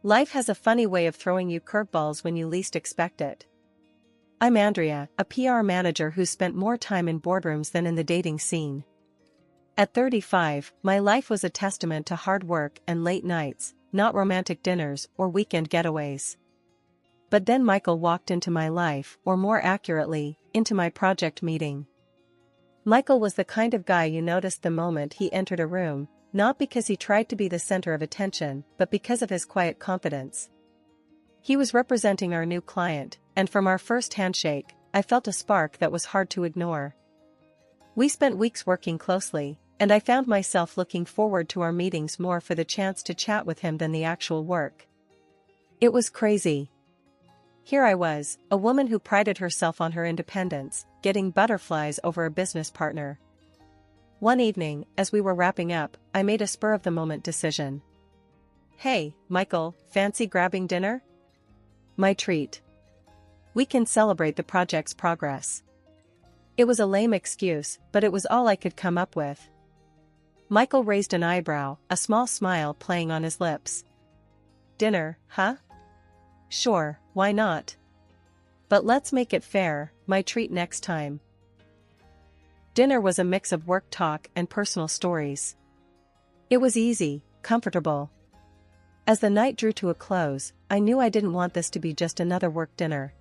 Life has a funny way of throwing you curveballs when you least expect it. I'm Andrea, a PR manager who spent more time in boardrooms than in the dating scene. At 35, my life was a testament to hard work and late nights, not romantic dinners or weekend getaways. But then Michael walked into my life, or more accurately, into my project meeting. Michael was the kind of guy you noticed the moment he entered a room, not because he tried to be the center of attention, but because of his quiet confidence. He was representing our new client, and from our first handshake, I felt a spark that was hard to ignore. We spent weeks working closely, and I found myself looking forward to our meetings more for the chance to chat with him than the actual work. It was crazy. Here I was, a woman who prided herself on her independence, getting butterflies over a business partner. One evening, as we were wrapping up, I made a spur-of-the-moment decision. "Hey, Michael, fancy grabbing dinner?" My treat. "We can celebrate the project's progress." It was a lame excuse, but it was all I could come up with. Michael raised an eyebrow, a small smile playing on his lips. "Dinner, huh? Sure, why not? But let's make it fair, my treat next time." Dinner was a mix of work talk and personal stories. It was easy, comfortable. As the night drew to a close, I knew I didn't want this to be just another work dinner.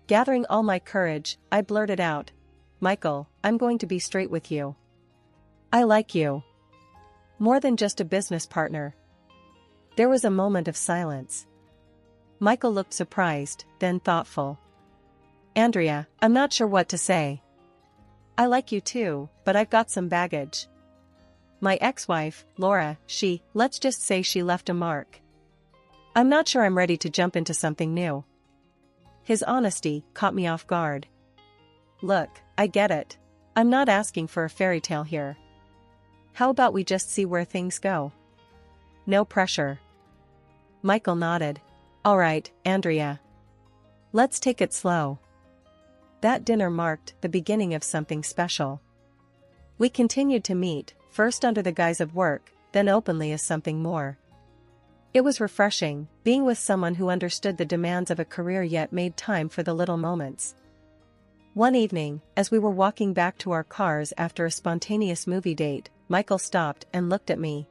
Gathering all my courage, I blurted out, "Michael, I'm going to be straight with you. I like you. More than just a business partner." There was a moment of silence. Michael looked surprised, then thoughtful. "Andrea, I'm not sure what to say. I like you too, but I've got some baggage. My ex-wife, Laura, let's just say she left a mark. I'm not sure I'm ready to jump into something new." His honesty caught me off guard. "Look, I get it. I'm not asking for a fairy tale here. How about we just see where things go? No pressure." Michael nodded. "All right, Andrea. Let's take it slow." That dinner marked the beginning of something special. We continued to meet, first under the guise of work, then openly as something more. It was refreshing, being with someone who understood the demands of a career yet made time for the little moments. One evening, as we were walking back to our cars after a spontaneous movie date, Michael stopped and looked at me.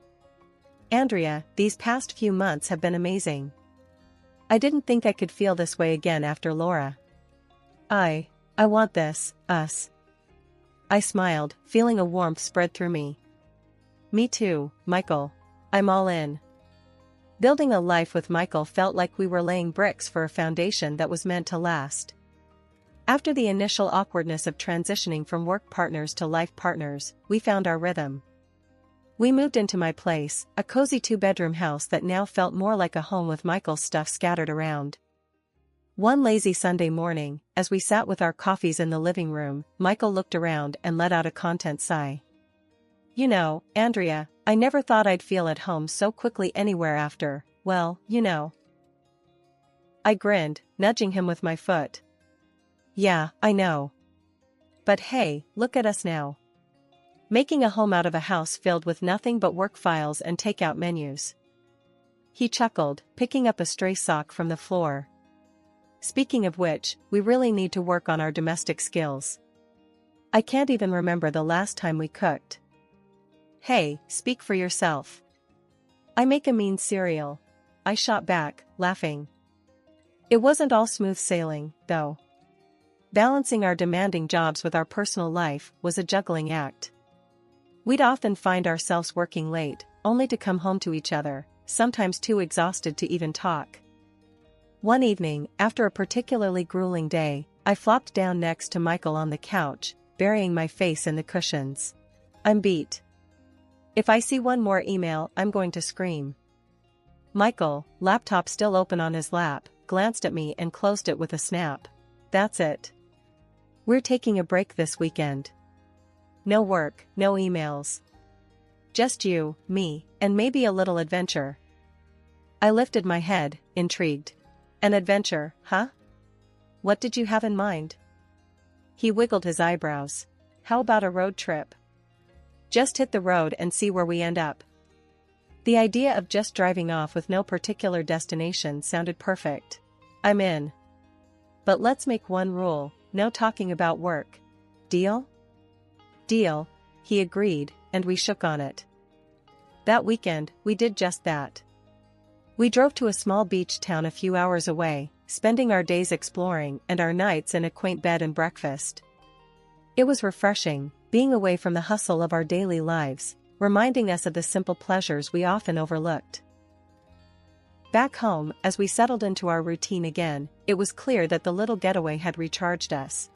"Andrea, these past few months have been amazing. I didn't think I could feel this way again after Laura. I want this, us." I smiled, feeling a warmth spread through me. "Me too, Michael. I'm all in." Building a life with Michael felt like we were laying bricks for a foundation that was meant to last. After the initial awkwardness of transitioning from work partners to life partners, we found our rhythm. We moved into my place, a cozy 2-bedroom house that now felt more like a home with Michael's stuff scattered around. One lazy Sunday morning, as we sat with our coffees in the living room, Michael looked around and let out a content sigh. "You know, Andrea, I never thought I'd feel at home so quickly anywhere after, well, you know." I grinned, nudging him with my foot. "Yeah, I know. But hey, look at us now. Making a home out of a house filled with nothing but work files and takeout menus." He chuckled, picking up a stray sock from the floor. "Speaking of which, we really need to work on our domestic skills. I can't even remember the last time we cooked." "Hey, speak for yourself." "I make a mean cereal," I shot back, laughing. It wasn't all smooth sailing, though. Balancing our demanding jobs with our personal life was a juggling act. We'd often find ourselves working late, only to come home to each other, sometimes too exhausted to even talk. One evening, after a particularly grueling day, I flopped down next to Michael on the couch, burying my face in the cushions. "I'm beat. If I see one more email, I'm going to scream." Michael, laptop still open on his lap, glanced at me and closed it with a snap. "That's it. We're taking a break this weekend. No work, no emails. Just you, me, and maybe a little adventure." I lifted my head, intrigued. "An adventure, huh? What did you have in mind?" He wiggled his eyebrows. "How about a road trip? Just hit the road and see where we end up." The idea of just driving off with no particular destination sounded perfect. I'm in. But let's make one rule, no talking about work. Deal? Deal, he agreed, and we shook on it. That weekend, we did just that. We drove to a small beach town a few hours away, spending our days exploring and our nights in a quaint bed and breakfast. It was refreshing, being away from the hustle of our daily lives, reminding us of the simple pleasures we often overlooked. Back home, as we settled into our routine again, it was clear that the little getaway had recharged us.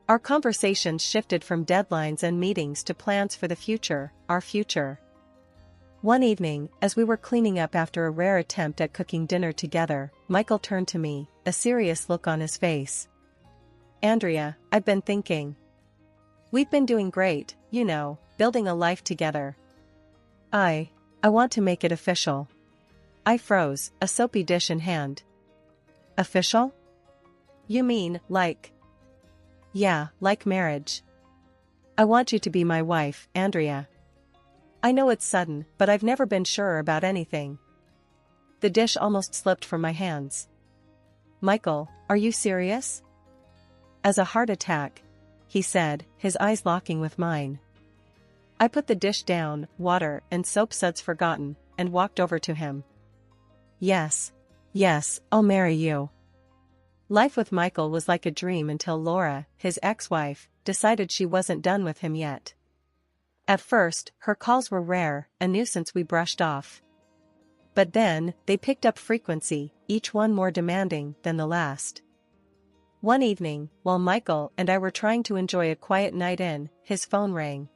Our conversations shifted from deadlines and meetings to plans for the future, our future. One evening, as we were cleaning up after a rare attempt at cooking dinner together, Michael turned to me, a serious look on his face. Andrea, I've been thinking. We've been doing great, you know, building a life together. I want to make it official. I froze, a soapy dish in hand. Official? You mean, like? Yeah, like marriage. I want you to be my wife, Andrea. I know it's sudden, but I've never been sure about anything. The dish almost slipped from my hands. Michael, are you serious? As a heart attack, he said, his eyes locking with mine. I put the dish down, water and soap suds forgotten, and walked over to him. Yes, I'll marry you. Life with Michael was like a dream until Laura, his ex-wife, decided she wasn't done with him yet. At first, her calls were rare, a nuisance we brushed off. But then, they picked up frequency, each one more demanding than the last. One evening, while Michael and I were trying to enjoy a quiet night in, his phone rang.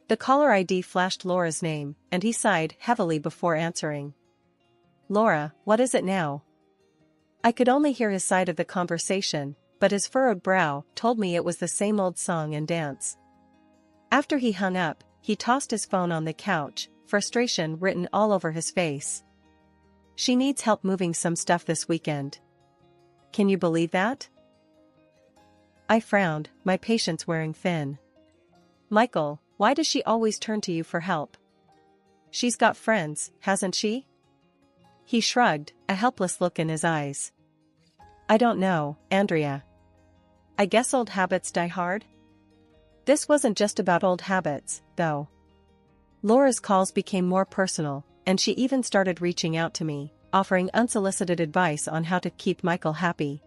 The caller ID flashed Laura's name, and he sighed heavily before answering. Laura, what is it now? I could only hear his side of the conversation, but his furrowed brow told me it was the same old song and dance. After he hung up, he tossed his phone on the couch, frustration written all over his face. She needs help moving some stuff this weekend. Can you believe that? I frowned, my patience wearing thin. Michael, why does she always turn to you for help? She's got friends, hasn't she? He shrugged, a helpless look in his eyes. I don't know, Andrea. I guess old habits die hard? This wasn't just about old habits, though. Laura's calls became more personal, and she even started reaching out to me, offering unsolicited advice on how to keep Michael happy.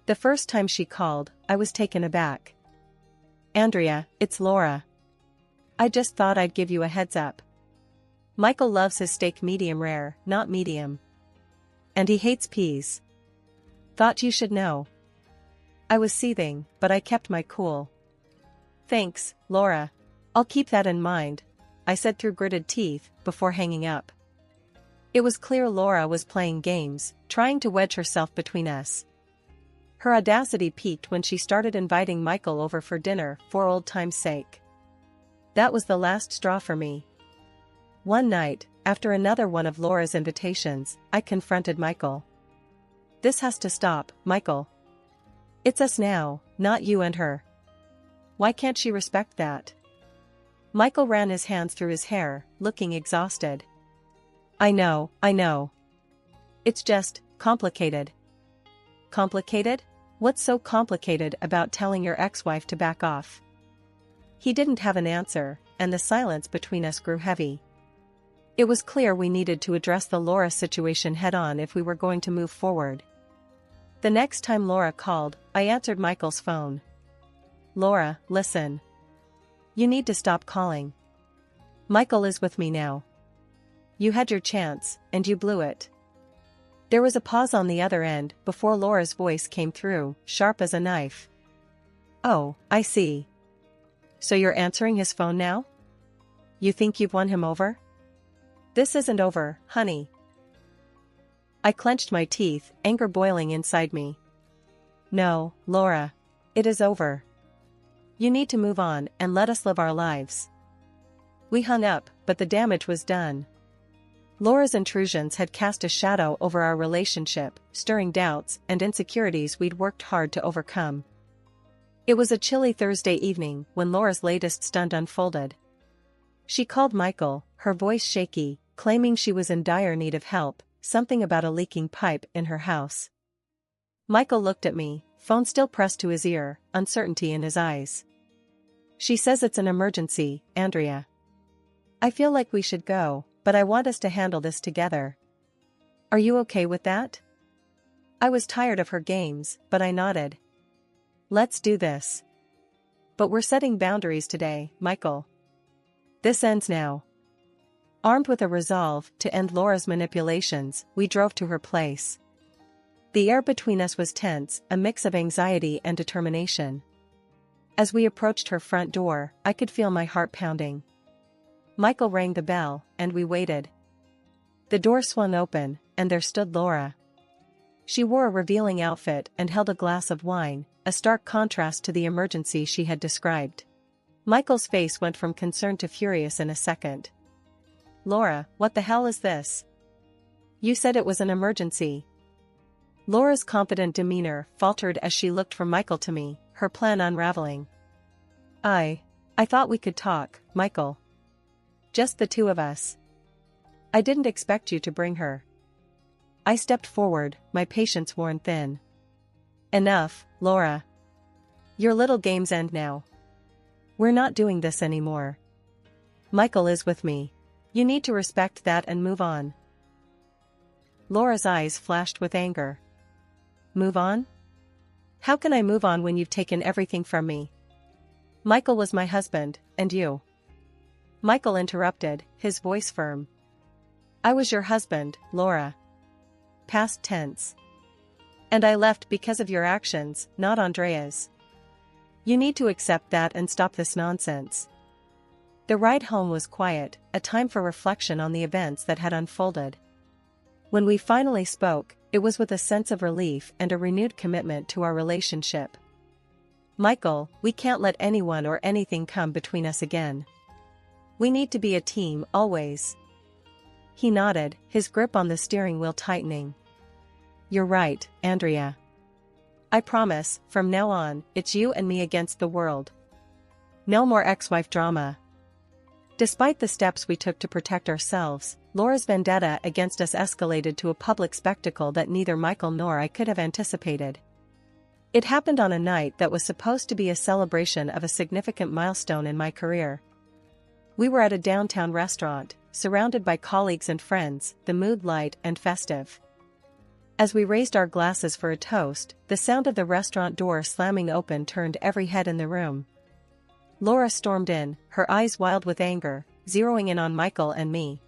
The first time she called, I was taken aback. Andrea, it's Laura. I just thought I'd give you a heads up. Michael loves his steak medium rare, not medium. And he hates peas. Thought you should know. I was seething, but I kept my cool. Thanks, Laura. I'll keep that in mind, I said through gritted teeth, before hanging up. It was clear Laura was playing games, trying to wedge herself between us. Her audacity peaked when she started inviting Michael over for dinner for old time's sake. That was the last straw for me. One night, after another one of Laura's invitations, I confronted Michael. This has to stop, Michael. It's us now, not you and her. Why can't she respect that? Michael ran his hands through his hair, looking exhausted. I know. It's just, complicated. Complicated? What's so complicated about telling your ex-wife to back off? He didn't have an answer, and the silence between us grew heavy. It was clear we needed to address the Laura situation head-on if we were going to move forward. The next time Laura called, I answered Michael's phone. Laura, listen. You need to stop calling. Michael is with me now. You had your chance, and you blew it. There was a pause on the other end before Laura's voice came through, sharp as a knife. Oh, I see. So you're answering his phone now? You think you've won him over? This isn't over, honey. I clenched my teeth, anger boiling inside me. No, Laura. It is over. You need to move on and let us live our lives. We hung up, but the damage was done. Laura's intrusions had cast a shadow over our relationship, stirring doubts and insecurities we'd worked hard to overcome. It was a chilly Thursday evening when Laura's latest stunt unfolded. She called Michael, her voice shaky, claiming she was in dire need of help, something about a leaking pipe in her house. Michael looked at me, phone still pressed to his ear, uncertainty in his eyes. She says it's an emergency, Andrea. I feel like we should go, but I want us to handle this together. Are you okay with that? I was tired of her games, but I nodded. Let's do this. But we're setting boundaries today, Michael. This ends now. Armed with a resolve to end Laura's manipulations, we drove to her place. The air between us was tense, a mix of anxiety and determination. As we approached her front door, I could feel my heart pounding. Michael rang the bell, and we waited. The door swung open, and there stood Laura. She wore a revealing outfit and held a glass of wine, a stark contrast to the emergency she had described. Michael's face went from concern to furious in a second. Laura, what the hell is this? You said it was an emergency. Laura's confident demeanor faltered as she looked from Michael to me, her plan unraveling. I thought we could talk, Michael. Just the two of us. I didn't expect you to bring her. I stepped forward, my patience worn thin. Enough, Laura. Your little games end now. We're not doing this anymore. Michael is with me. You need to respect that and move on. Laura's eyes flashed with anger. Move on? How can I move on when you've taken everything from me? Michael was my husband, and you. Michael interrupted, his voice firm. I was your husband, Laura. Past tense. And I left because of your actions, not Andrea's. You need to accept that and stop this nonsense. The ride home was quiet, a time for reflection on the events that had unfolded. When we finally spoke, it was with a sense of relief and a renewed commitment to our relationship. Michael, we can't let anyone or anything come between us again. We need to be a team, always. He nodded, his grip on the steering wheel tightening. You're right, Andrea. I promise, from now on, it's you and me against the world. No more ex-wife drama. Despite the steps we took to protect ourselves, Laura's vendetta against us escalated to a public spectacle that neither Michael nor I could have anticipated. It happened on a night that was supposed to be a celebration of a significant milestone in my career. We were at a downtown restaurant, surrounded by colleagues and friends, the mood light and festive. As we raised our glasses for a toast, the sound of the restaurant door slamming open turned every head in the room. Laura stormed in, her eyes wild with anger, zeroing in on Michael and me.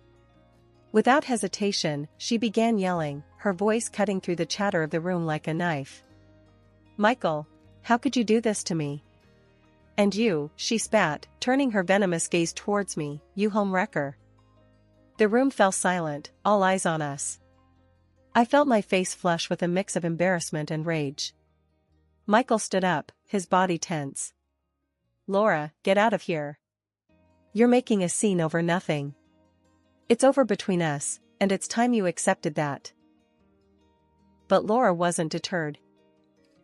Without hesitation, she began yelling, her voice cutting through the chatter of the room like a knife. Michael, how could you do this to me? And you, she spat, turning her venomous gaze towards me, you homewrecker. The room fell silent, all eyes on us. I felt my face flush with a mix of embarrassment and rage. Michael stood up, his body tense. Laura, get out of here. You're making a scene over nothing. It's over between us, and it's time you accepted that. But Laura wasn't deterred.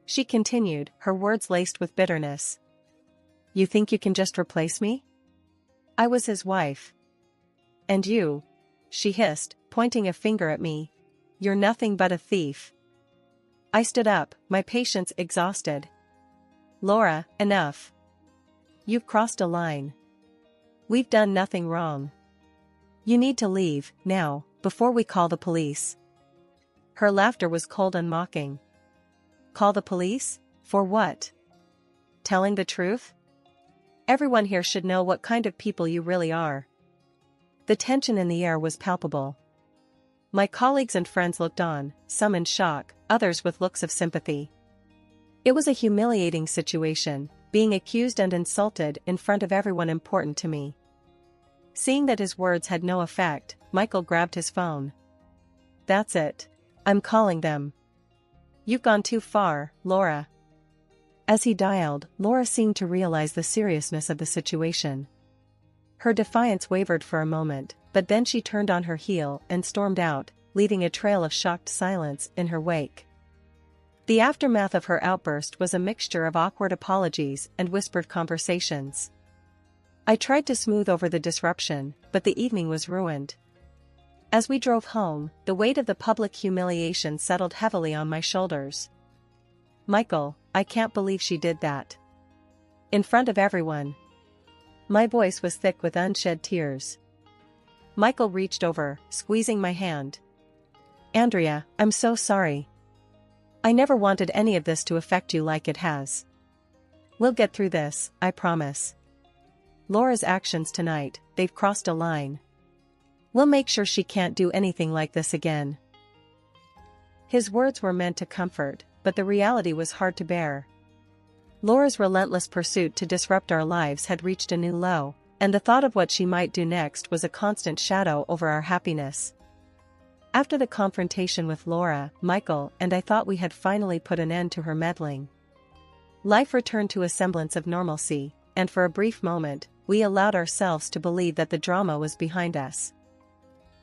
She continued, her words laced with bitterness. You think you can just replace me? I was his wife. And you, she hissed, pointing a finger at me. You're nothing but a thief. I stood up, my patience exhausted. Laura, enough. You've crossed a line. We've done nothing wrong. You need to leave, now, before we call the police. Her laughter was cold and mocking. Call the police? For what? Telling the truth? Everyone here should know what kind of people you really are. The tension in the air was palpable. My colleagues and friends looked on, some in shock, others with looks of sympathy. It was a humiliating situation, being accused and insulted in front of everyone important to me. Seeing that his words had no effect, Michael grabbed his phone. That's it. I'm calling them. You've gone too far, Laura. As he dialed, Laura seemed to realize the seriousness of the situation. Her defiance wavered for a moment, but then she turned on her heel and stormed out, leaving a trail of shocked silence in her wake. The aftermath of her outburst was a mixture of awkward apologies and whispered conversations. I tried to smooth over the disruption, but the evening was ruined. As we drove home, the weight of the public humiliation settled heavily on my shoulders. "Michael, I can't believe she did that. In front of everyone." My voice was thick with unshed tears. Michael reached over, squeezing my hand. "Andrea, I'm so sorry. I never wanted any of this to affect you like it has. We'll get through this, I promise. Laura's actions tonight, they've crossed a line. We'll make sure she can't do anything like this again." His words were meant to comfort, but the reality was hard to bear. Laura's relentless pursuit to disrupt our lives had reached a new low, and the thought of what she might do next was a constant shadow over our happiness. After the confrontation with Laura, Michael and I thought we had finally put an end to her meddling. Life returned to a semblance of normalcy, and for a brief moment, we allowed ourselves to believe that the drama was behind us.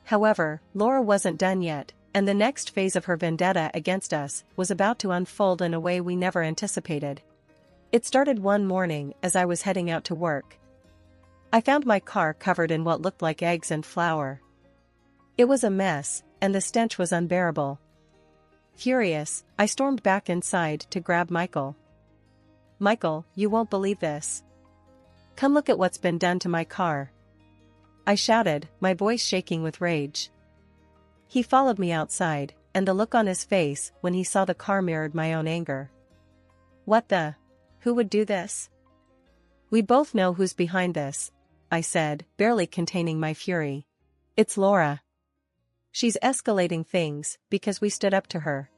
However, Laura wasn't done yet, and the next phase of her vendetta against us was about to unfold in a way we never anticipated. It started one morning as I was heading out to work. I found my car covered in what looked like eggs and flour. It was a mess, and the stench was unbearable. Furious, I stormed back inside to grab Michael. "Michael, you won't believe this. Come look at what's been done to my car," I shouted, my voice shaking with rage. He followed me outside, and the look on his face when he saw the car mirrored my own anger. "What the? Who would do this?" "We both know who's behind this," I said, barely containing my fury. "It's Laura. She's escalating things because we stood up to her."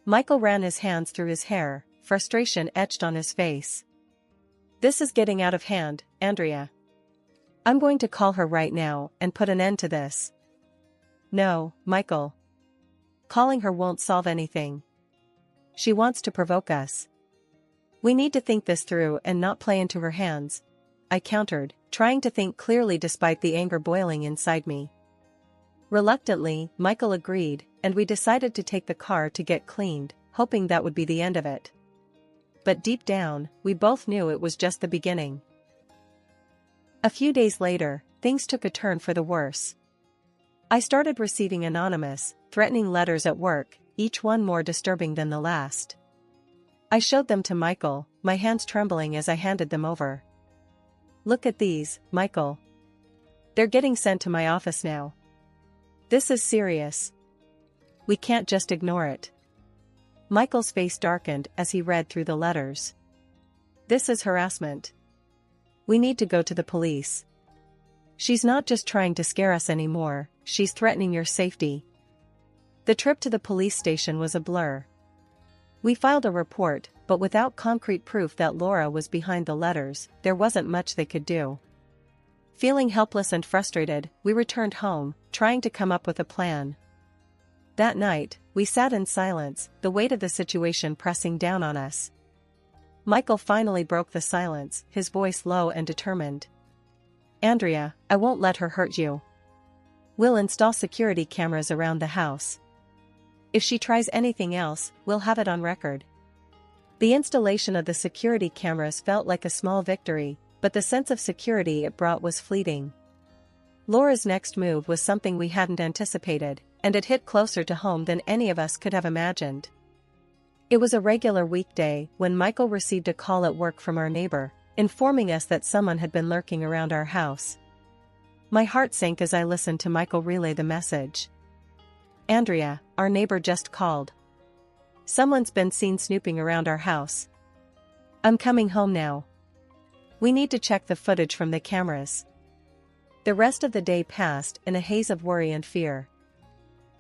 Michael ran his hands through his hair, frustration etched on his face. "This is getting out of hand, Andrea. I'm going to call her right now and put an end to this." "No, Michael. Calling her won't solve anything. She wants to provoke us. We need to think this through and not play into her hands," I countered, trying to think clearly despite the anger boiling inside me. Reluctantly, Michael agreed, and we decided to take the car to get cleaned, hoping that would be the end of it. But deep down, we both knew it was just the beginning. A few days later, things took a turn for the worse. I started receiving anonymous, threatening letters at work, each one more disturbing than the last. I showed them to Michael, my hands trembling as I handed them over. "Look at these, Michael. They're getting sent to my office now. This is serious. We can't just ignore it." Michael's face darkened as he read through the letters. "This is harassment. We need to go to the police. She's not just trying to scare us anymore, she's threatening your safety." The trip to the police station was a blur. We filed a report, but without concrete proof that Laura was behind the letters, there wasn't much they could do. Feeling helpless and frustrated, we returned home, trying to come up with a plan. That night, we sat in silence, the weight of the situation pressing down on us. Michael finally broke the silence, his voice low and determined. "Andrea, I won't let her hurt you. We'll install security cameras around the house. If she tries anything else, we'll have it on record." The installation of the security cameras felt like a small victory, but the sense of security it brought was fleeting. Laura's next move was something we hadn't anticipated, and it hit closer to home than any of us could have imagined. It was a regular weekday when Michael received a call at work from our neighbor, informing us that someone had been lurking around our house. My heart sank as I listened to Michael relay the message. "Andrea, our neighbor just called. Someone's been seen snooping around our house. I'm coming home now. We need to check the footage from the cameras." The rest of the day passed in a haze of worry and fear.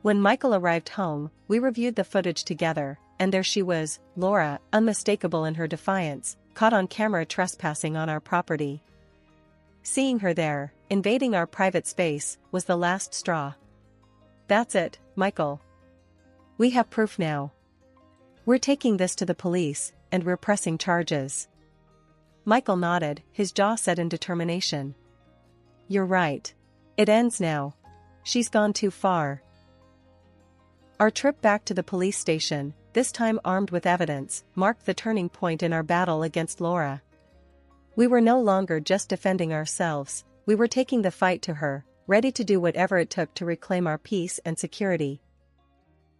When Michael arrived home, we reviewed the footage together, and there she was, Laura, unmistakable in her defiance, caught on camera trespassing on our property. Seeing her there, invading our private space, was the last straw. "That's it, Michael. We have proof now. We're taking this to the police, and we're pressing charges." Michael nodded, his jaw set in determination. "You're right. It ends now. She's gone too far." Our trip back to the police station, this time armed with evidence, marked the turning point in our battle against Laura. We were no longer just defending ourselves, we were taking the fight to her, ready to do whatever it took to reclaim our peace and security.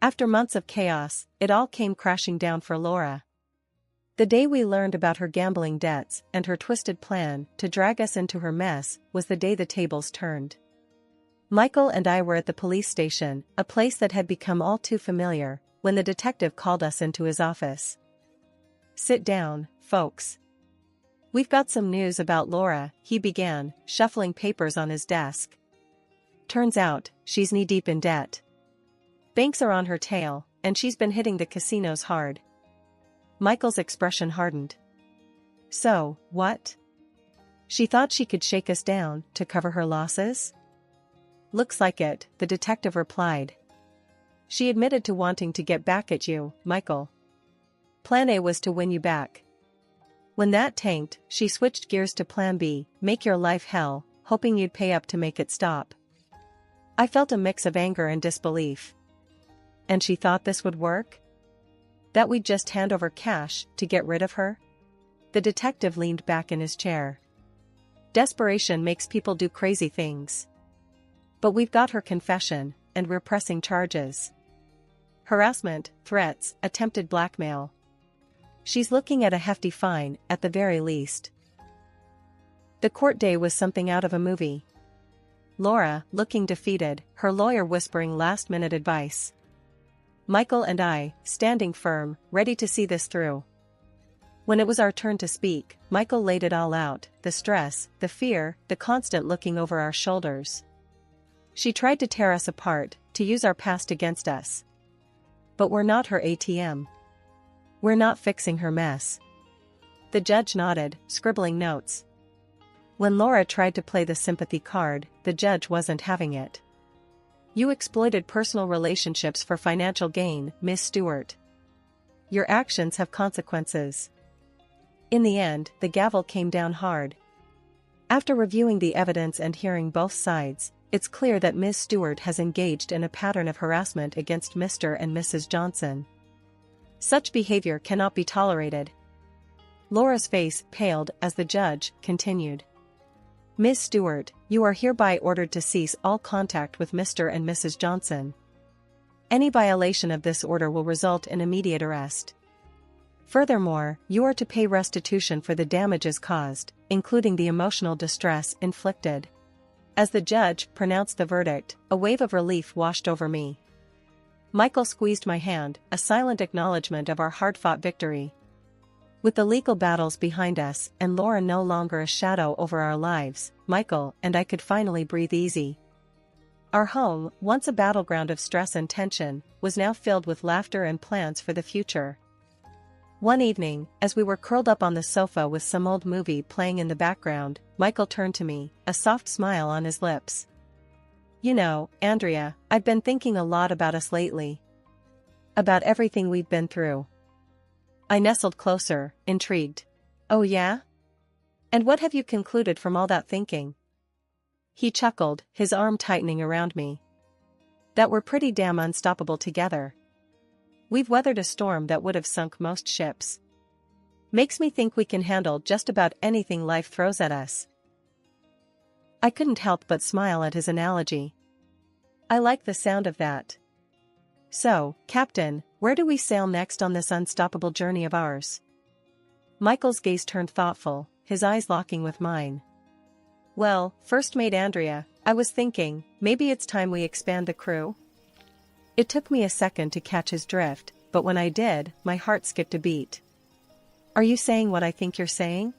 After months of chaos, it all came crashing down for Laura. The day we learned about her gambling debts and her twisted plan to drag us into her mess was the day the tables turned. Michael and I were at the police station, a place that had become all too familiar, when the detective called us into his office. "Sit down, folks. We've got some news about Laura," he began, shuffling papers on his desk. "Turns out, she's knee-deep in debt. Banks are on her tail, and she's been hitting the casinos hard." Michael's expression hardened. "So, what? She thought she could shake us down to cover her losses?" "Looks like it," the detective replied. "She admitted to wanting to get back at you, Michael. Plan A was to win you back. When that tanked, she switched gears to Plan B, make your life hell, hoping you'd pay up to make it stop." I felt a mix of anger and disbelief. "And she thought this would work? That we'd just hand over cash to get rid of her?" The detective leaned back in his chair. "Desperation makes people do crazy things. But we've got her confession, and we're pressing charges. Harassment, threats, attempted blackmail. She's looking at a hefty fine, at the very least." The court day was something out of a movie. Laura, looking defeated, her lawyer whispering last-minute advice. Michael and I, standing firm, ready to see this through. When it was our turn to speak, Michael laid it all out, the stress, the fear, the constant looking over our shoulders. She tried to tear us apart, to use our past against us. But we're not her ATM. We're not fixing her mess. The judge nodded, scribbling notes. When Laura tried to play the sympathy card, the judge wasn't having it. "You exploited personal relationships for financial gain, Miss Stewart. Your actions have consequences." In the end, the gavel came down hard. After reviewing the evidence and hearing both sides, it's clear that Ms. Stewart has engaged in a pattern of harassment against Mr. and Mrs. Johnson. Such behavior cannot be tolerated. Laura's face paled as the judge continued. "Ms. Stewart, you are hereby ordered to cease all contact with Mr. and Mrs. Johnson. Any violation of this order will result in immediate arrest. Furthermore, you are to pay restitution for the damages caused, including the emotional distress inflicted." As the judge pronounced the verdict, a wave of relief washed over me. Michael squeezed my hand, a silent acknowledgement of our hard-fought victory. With the legal battles behind us and Laura no longer a shadow over our lives, Michael and I could finally breathe easy. Our home, once a battleground of stress and tension, was now filled with laughter and plans for the future. One evening, as we were curled up on the sofa with some old movie playing in the background, Michael turned to me, a soft smile on his lips. "You know, Andrea, I've been thinking a lot about us lately. About everything we've been through." I nestled closer, intrigued. "Oh yeah? And what have you concluded from all that thinking?" He chuckled, his arm tightening around me. "That we're pretty damn unstoppable together. We've weathered a storm that would have sunk most ships. Makes me think we can handle just about anything life throws at us." I couldn't help but smile at his analogy. I like the sound of that. "So, Captain, where do we sail next on this unstoppable journey of ours?" Michael's gaze turned thoughtful, his eyes locking with mine. "Well, First Mate Andrea, I was thinking, maybe it's time we expand the crew?" It took me a second to catch his drift, but when I did, my heart skipped a beat. "Are you saying what I think you're saying?"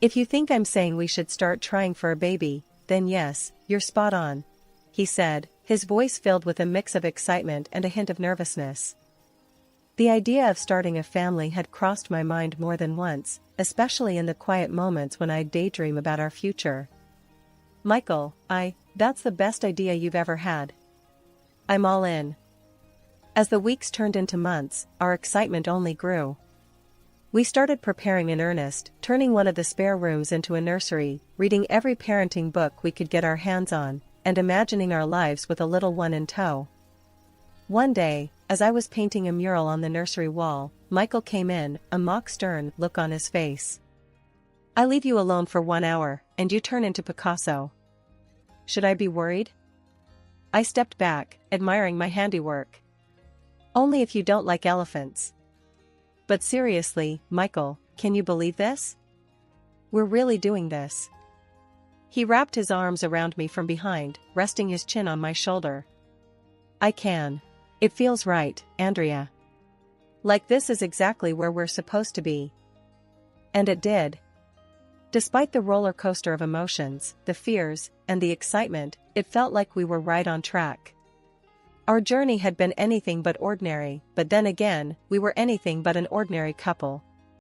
"If you think I'm saying we should start trying for a baby, then yes, you're spot on," he said, his voice filled with a mix of excitement and a hint of nervousness. The idea of starting a family had crossed my mind more than once, especially in the quiet moments when I'd daydream about our future. "Michael, that's the best idea you've ever had. I'm all in." As the weeks turned into months, our excitement only grew. We started preparing in earnest, turning one of the spare rooms into a nursery, reading every parenting book we could get our hands on, and imagining our lives with a little one in tow. One day, as I was painting a mural on the nursery wall, Michael came in, a mock stern look on his face. I leave you alone for 1 hour, and you turn into Picasso. Should I be worried? I stepped back, admiring my handiwork. Only if you don't like elephants. But seriously, Michael, can you believe this? We're really doing this. He wrapped his arms around me from behind, resting his chin on my shoulder. I can. It feels right, Andrea. Like this is exactly where we're supposed to be. And it did. Despite the roller coaster of emotions, the fears, and the excitement, it felt like we were right on track. Our journey had been anything but ordinary, but then again, we were anything but an ordinary couple.